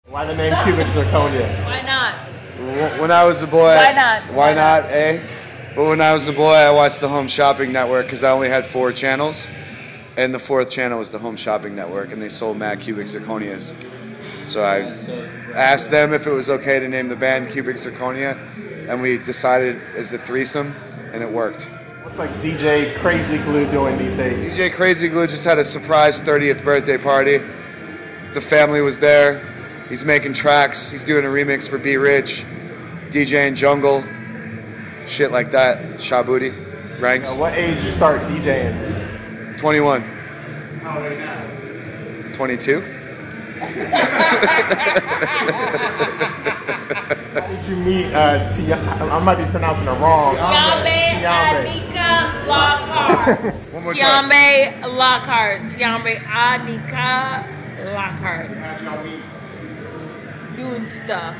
Why the name cubic zirconia? Why not? When I was a boy. Why not? Why not, eh? But when I was a boy, I watched the Home Shopping Network because I only had 4 channels. And the 4th channel was the Home Shopping Network, and they sold mad cubic zirconias. So I asked them if it was okay to name the band Cubic Zirconia, and we decided as a threesome, and it worked. What's like DJ Crazy Glue doing these days? DJ Crazy Glue just had a surprise 30th birthday party. The family was there. He's making tracks. He's doing a remix for Be Rich, DJing Jungle, shit like that. Shabooty, ranks. What age did you start DJing? 21. How old are you now? 22. How did you meet I might be pronouncing it wrong. TIOMBE, Anika, Lockhart. TIOMBE, Lockhart. TIOMBE, Anika, Lockhart. How'd y'all meet? Doing stuff.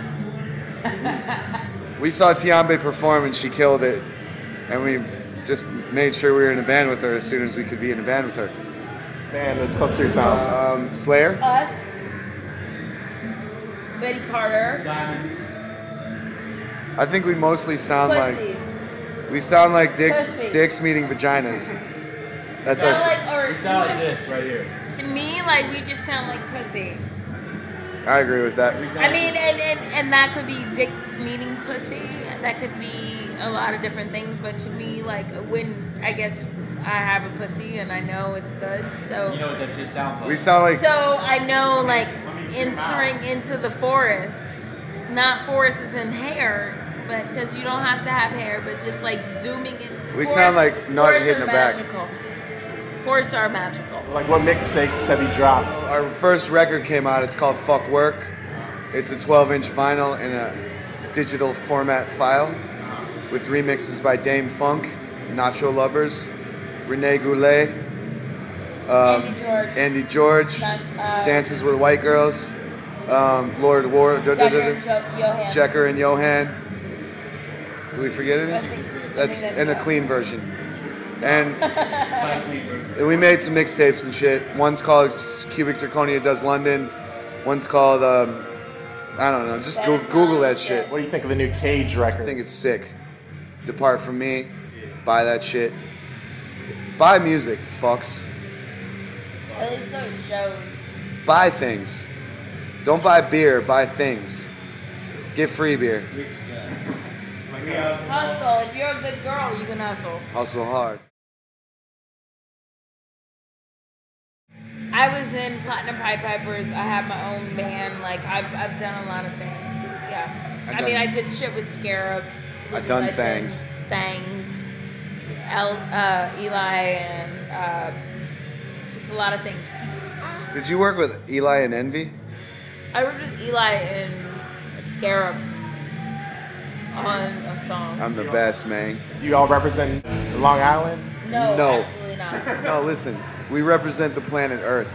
We saw TIOMBE perform and she killed it, and we just made sure we were in a band with her as soon as we could be in a band with her. Man, that's close to your sound. Slayer? Us. Betty Carter. Diamonds. I think we mostly sound Pussy. we sound like Pussy. dicks meeting vaginas. That's Sound our. like, or We sound like just- this right here. To me, like we just sound like pussy. I agree with that. We sound I like mean, and that could be dicks meaning pussy. That could be a lot of different things. But to me, like when I guess I have a pussy and I know it's good, so You know what that shit sounds like. We sound like. so I know like entering into the forest. Not forest is in hair, but because you don't have to have hair, but just like zooming in. We sound like not forests hitting are the back. magical. Forests are magical. Like what mixtapes have you dropped? Our first record came out. It's called Fuck Work. It's a 12-inch vinyl in a digital format file with remixes by Dame Funk, Nacho Lovers, Renee Goulet, Andy George, Dances with White Girls, Lord War, Checker and Johan. Do we forget any? That's in a clean version. And we made some mixtapes and shit. One's called Cubic Zirconia Does London. One's called, I don't know, just Google that shit. What do you think of the new Cage I record? think it's sick. Depart from me. Buy that shit. Buy music, fucks. At least those shows. Buy things. Don't buy beer, buy things. Get free beer. Hustle. If you're a good girl, you can hustle. Hustle hard. I was in Platinum Pied Pipers. I have my own band. Like I've done a lot of things. Yeah. I mean, I did shit with Scarab. I've done Legends, Thangs, Eli, and just a lot of things. Pizza. Did you work with Eli and Envy? I worked with Eli and Scarab on a song. I'm the best, man. Do you all represent Long Island? No, No. absolutely not. No, listen. We represent the planet Earth.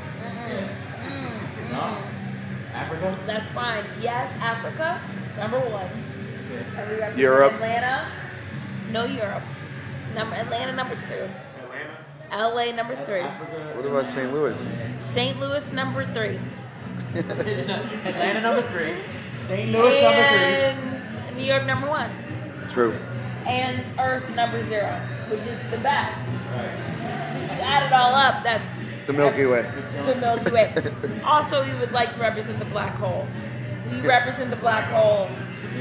Africa? That's fine. Yes, Africa, number 1. And we represent Europe. Atlanta. No, Europe. Atlanta, number 2. Atlanta? LA, number 3. Africa? What about St. Louis? St. Louis, number 3. Atlanta number 3. St. Louis number 3. And New York, number 1. True. And Earth, number 0, which is the best. So if you add it all up, that's The Milky Way. the Milky Way. Also, we would like to represent the black hole. We represent the black hole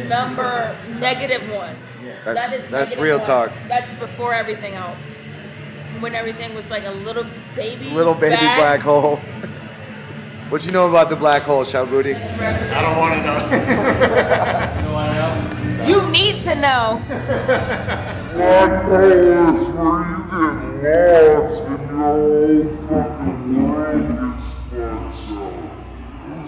number -1. That is That's -1. real talk. That's before everything else. When everything was like a little baby. Little baby bag. black hole. What you know about the black hole, Shabooty? I don't want to know. You know what I know? You need to know. Black hole is where you get lost and your whole fucking world gets fucked up.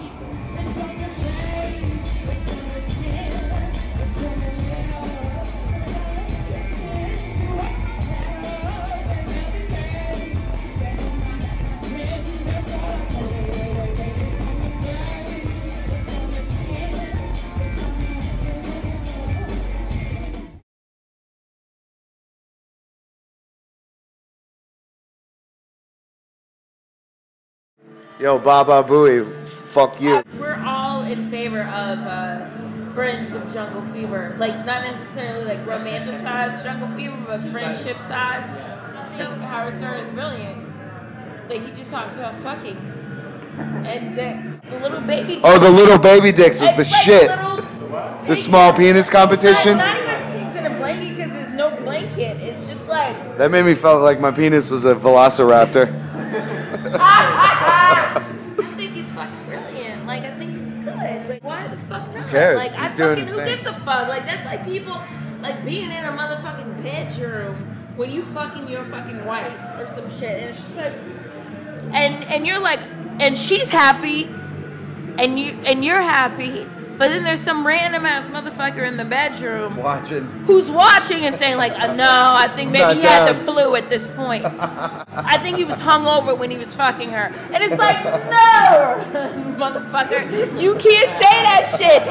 Yo, Baba Booey, fuck you. We're all in favor of friends of Jungle Fever. Like, not necessarily like romanticized Jungle Fever, but friendship size. I think Howard Stern is brilliant. Like, he just talks about fucking and dicks. The little baby dicks. Oh, the little baby dicks was the It's like shit. little The small penis competition. Not even pigs in a blanket because there's no blanket. It's just like. That made me feel like my penis was a velociraptor. I think he's fucking brilliant. Like, I think it's good. Like, why the fuck not? Who cares? Like, He's doing his who thing. gives a fuck? Like, that's like people, like, being in a motherfucking bedroom when you fucking your fucking wife or some shit. And it's just like, and you're like, and she's happy, and you're happy. But then there's some random ass motherfucker in the bedroom who's watching and saying like, no, I think maybe he had the flu at this point. I think he was hungover when he was fucking her. And it's like, no, motherfucker, you can't say that shit.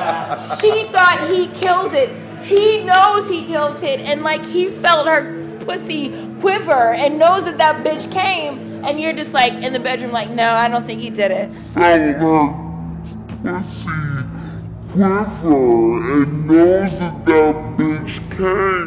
She thought he killed it. He knows he killed it. And like, he felt her pussy quiver and knows that that bitch came. And you're just like in the bedroom like, no, I don't think he did it. Felt her pussy quiver and knows that that bitch came.